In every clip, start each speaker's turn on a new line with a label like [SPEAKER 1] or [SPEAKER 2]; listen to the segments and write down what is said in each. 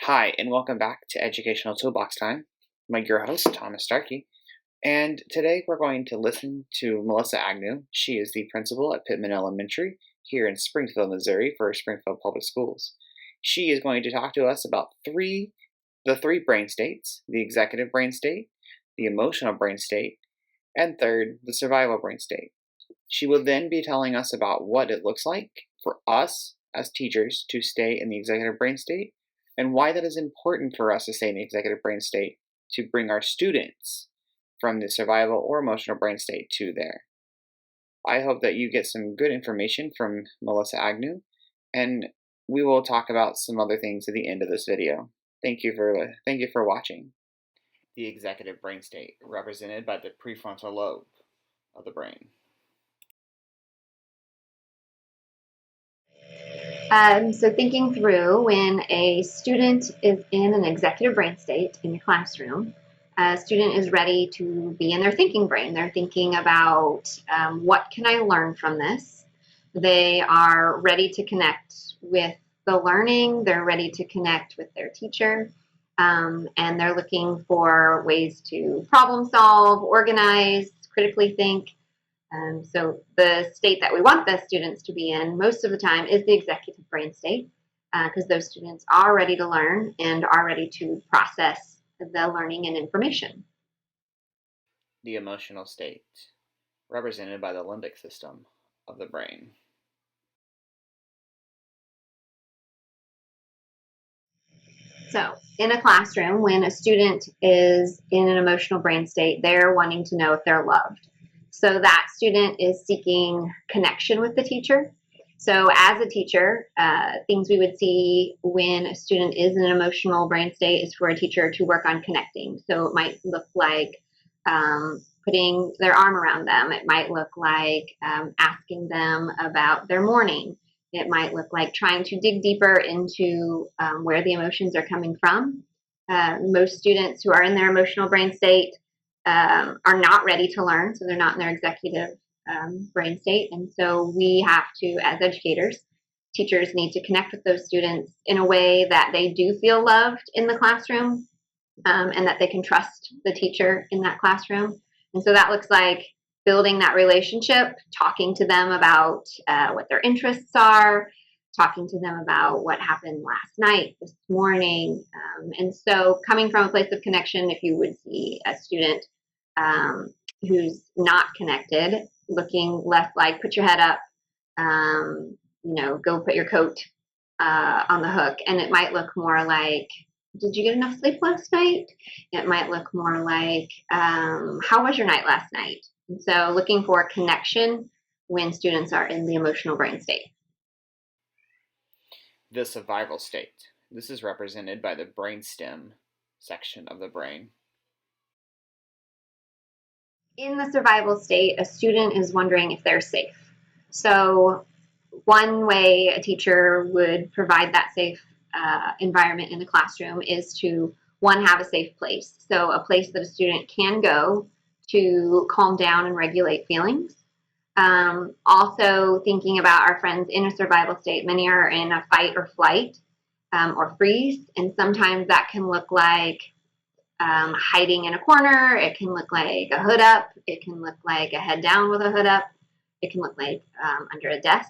[SPEAKER 1] Hi, and welcome back to Educational Toolbox Time. I'm your host, Thomas Starkey, and today we're going to listen to Melissa Agnew. She is the principal at Pittman Elementary here in Springfield, Missouri for Springfield Public Schools. She is going to talk to us about the three brain states: the executive brain state, the emotional brain state, and third, the survival brain state. She will then be telling us about what it looks like for us as teachers to stay in the executive brain state and why that is important for us to stay in the executive brain state to bring our students from the survival or emotional brain state to there. I hope that you get some good information from Melissa Agnew, and we will talk about some other things at the end of this video. Thank you for watching. The executive brain state, represented by the prefrontal lobe of the brain.
[SPEAKER 2] So thinking through when a student is in an executive brain state in the classroom, a student is ready to be in their thinking brain. They're thinking about what can I learn from this? They are ready to connect with the learning. They're ready to connect with their teacher. And they're looking for ways to problem solve, organize, critically think. So the state that we want the students to be in most of the time is the executive brain state, because those students are ready to learn and are ready to process the learning and information.
[SPEAKER 1] The emotional state, represented by the limbic system of the brain.
[SPEAKER 2] So in a classroom, when a student is in an emotional brain state, they're wanting to know if they're loved. So that student is seeking connection with the teacher. So as a teacher, things we would see when a student is in an emotional brain state is for a teacher to work on connecting. So it might look like putting their arm around them. It might look like asking them about their morning. It might look like trying to dig deeper into where the emotions are coming from. Most students who are in their emotional brain state are not ready to learn, so they're not in their executive brain state. And so we have to, as educators, teachers need to connect with those students in a way that they do feel loved in the classroom, and that they can trust the teacher in that classroom. And so that looks like building that relationship, talking to them about what their interests are, talking to them about what happened last night, this morning. And so coming from a place of connection, if you would see a student who's not connected, looking less like put your head up, go put your coat on the hook. And it might look more like, did you get enough sleep last night? It might look more like, how was your night last night? And so looking for connection when students are in the emotional brain state.
[SPEAKER 1] The survival state. This is represented by the brainstem section of the brain.
[SPEAKER 2] In the survival state, a student is wondering if they're safe. So one way a teacher would provide that safe environment in the classroom is to, one, have a safe place. So a place that a student can go to calm down and regulate feelings. Also thinking about our friends in a survival state, many are in a fight or flight or freeze, and sometimes that can look like hiding in a corner. It can look like a hood up. It can look like a head down with a hood up. It can look like under a desk.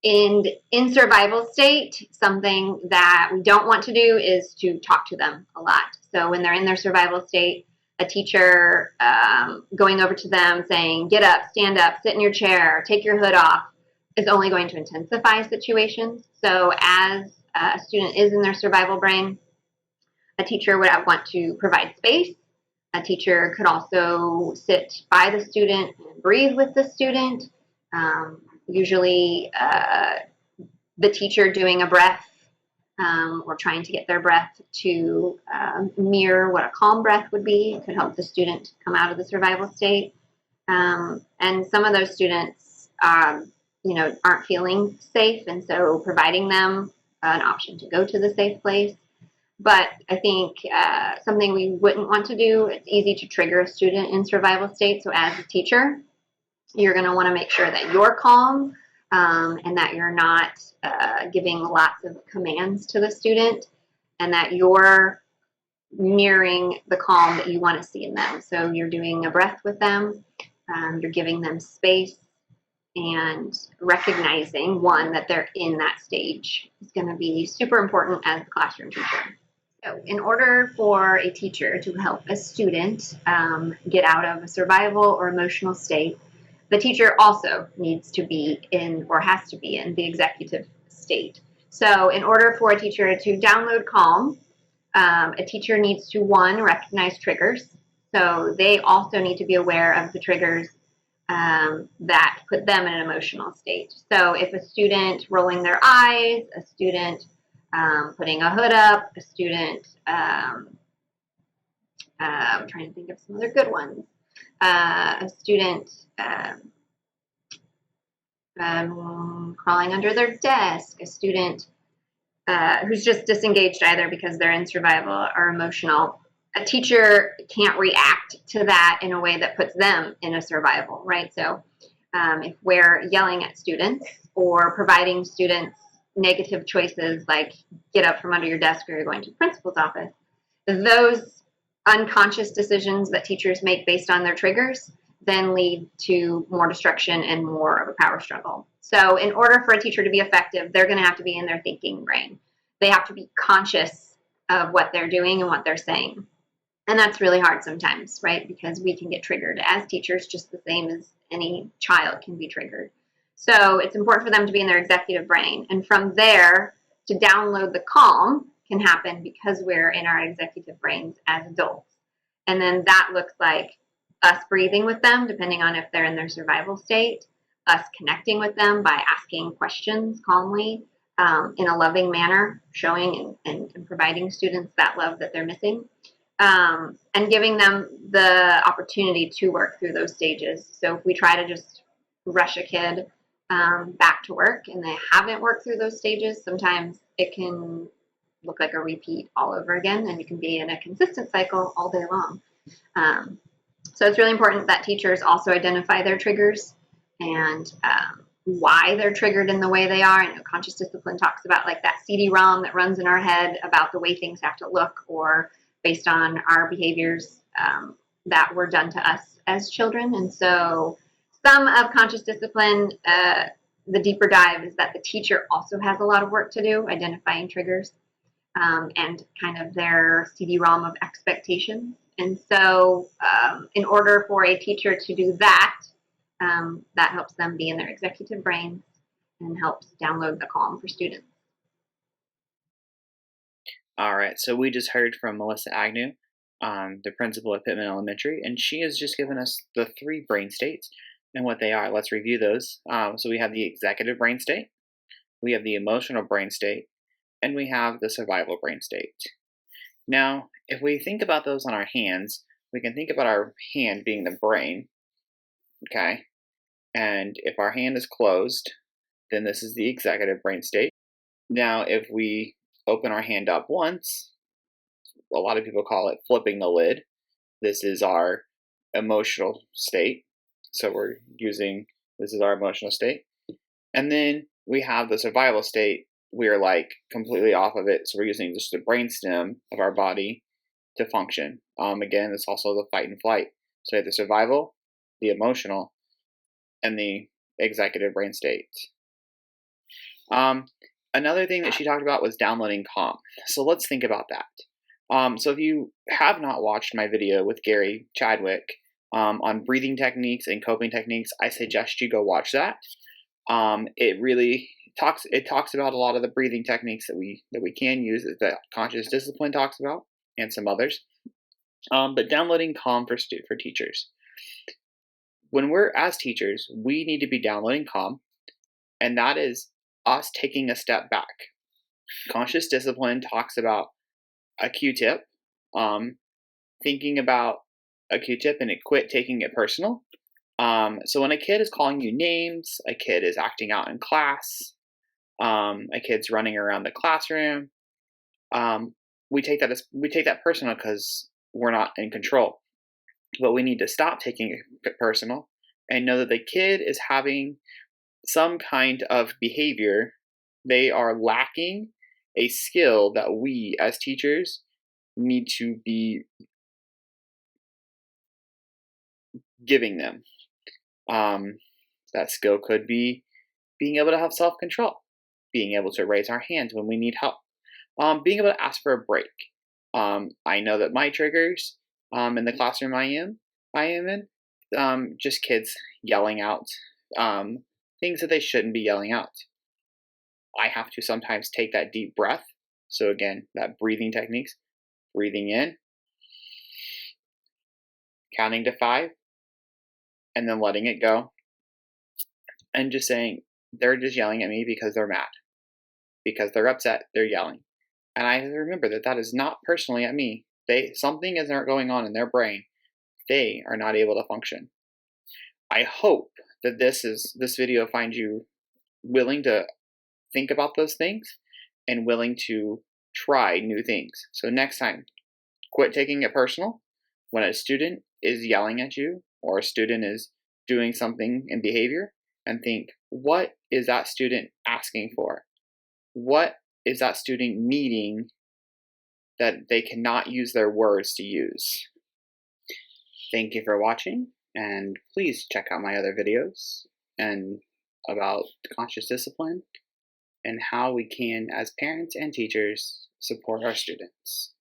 [SPEAKER 2] And in survival state, something that we don't want to do is to talk to them a lot. So when they're in their survival state, a teacher going over to them saying, get up, stand up, sit in your chair, take your hood off, is only going to intensify situations. So as a student is in their survival brain, a teacher would want to provide space. A teacher could also sit by the student and breathe with the student. Usually the teacher doing a breath or trying to get their breath to mirror what a calm breath would be could help the student come out of the survival state. And some of those students, aren't feeling safe, and so providing them an option to go to the safe place. But I think something we wouldn't want to do, it's easy to trigger a student in survival state. So as a teacher, you're going to want to make sure that you're calm and that you're not giving lots of commands to the student. and that you're mirroring the calm that you want to see in them. So you're doing a breath with them, you're giving them space, and recognizing one that they're in that stage is going to be super important as a classroom teacher. So, in order for a teacher to help a student get out of a survival or emotional state, the teacher also needs to be in, or has to be in, the executive state. So, in order for a teacher to download Calm, a teacher needs to, one, recognize triggers. So, they also need to be aware of the triggers that put them in an emotional state. So if a student rolling their eyes, a student putting a hood up, a student, I'm trying to think of some other good ones, a student crawling under their desk, a student who's just disengaged either because they're in survival or emotional. A teacher can't react to that in a way that puts them in a survival, right? So if we're yelling at students or providing students negative choices like get up from under your desk or you're going to the principal's office, those unconscious decisions that teachers make based on their triggers then lead to more destruction and more of a power struggle. So in order for a teacher to be effective, they're going to have to be in their thinking brain. They have to be conscious of what they're doing and what they're saying. And that's really hard sometimes, right? Because we can get triggered as teachers just the same as any child can be triggered. So it's important for them to be in their executive brain. And from there, to download the calm can happen because we're in our executive brains as adults. And then that looks like us breathing with them, depending on if they're in their survival state, us connecting with them by asking questions calmly in a loving manner, showing and providing students that love that they're missing. And giving them the opportunity to work through those stages. So if we try to just rush a kid back to work and they haven't worked through those stages, sometimes it can look like a repeat all over again, and you can be in a consistent cycle all day long. So it's really important that teachers also identify their triggers and why they're triggered in the way they are. I know conscious discipline talks about like that CD-ROM that runs in our head about the way things have to look, or based on our behaviors that were done to us as children. And so some of conscious discipline, the deeper dive is that the teacher also has a lot of work to do identifying triggers and kind of their CD-ROM of expectations. And so in order for a teacher to do that, that helps them be in their executive brains and helps download the calm for students.
[SPEAKER 1] All right, so we just heard from Melissa Agnew, the principal at Pittman Elementary, and she has just given us the 3 brain states and what they are. Let's review those. So we have the executive brain state, we have the emotional brain state, and we have the survival brain state. Now, if we think about those on our hands, we can think about our hand being the brain, okay? And if our hand is closed, then this is the executive brain state. Now, if we open our hand up once, a lot of people call it flipping the lid. This is our emotional state. So we're using, this is our emotional state. And then we have the survival state. We are like completely off of it. So we're using just the brainstem of our body to function. Again, it's also the fight and flight. So we have the survival, the emotional, and the executive brain state. Another thing that she talked about was downloading Calm. So let's think about that. So if you have not watched my video with Gary Chadwick on breathing techniques and coping techniques, I suggest you go watch that. It really talks about a lot of the breathing techniques that we can use, that conscious discipline talks about, and some others. But downloading Calm for teachers. When we're as teachers, we need to be downloading Calm, and that is us taking a step back. Conscious discipline talks about a Q-tip, thinking about a Q-tip and quit taking it personal. So when a kid is calling you names, a kid is acting out in class, a kid's running around the classroom, we take that personal because we're not in control. But we need to stop taking it personal and know that the kid is having some kind of behavior. They are lacking a skill that we as teachers need to be giving them. That skill could be being able to have self-control, being able to raise our hands when we need help, being able to ask for a break. I know that my triggers in the classroom I am in, just kids yelling out things that they shouldn't be yelling out. I have to sometimes take that deep breath. So again, that breathing techniques, breathing in, counting to 5, and then letting it go, and just saying, they're just yelling at me because they're mad, because they're upset, they're yelling. And I have to remember that that is not personally at me. Something isn't going on in their brain. They are not able to function. I hope that this video finds you willing to think about those things and willing to try new things. So next time, quit taking it personal when a student is yelling at you or a student is doing something in behavior, and think, what is that student asking for? What is that student needing that they cannot use their words to use? Thank you for watching, and please check out my other videos and about conscious discipline and how we can, as parents and teachers, support our students.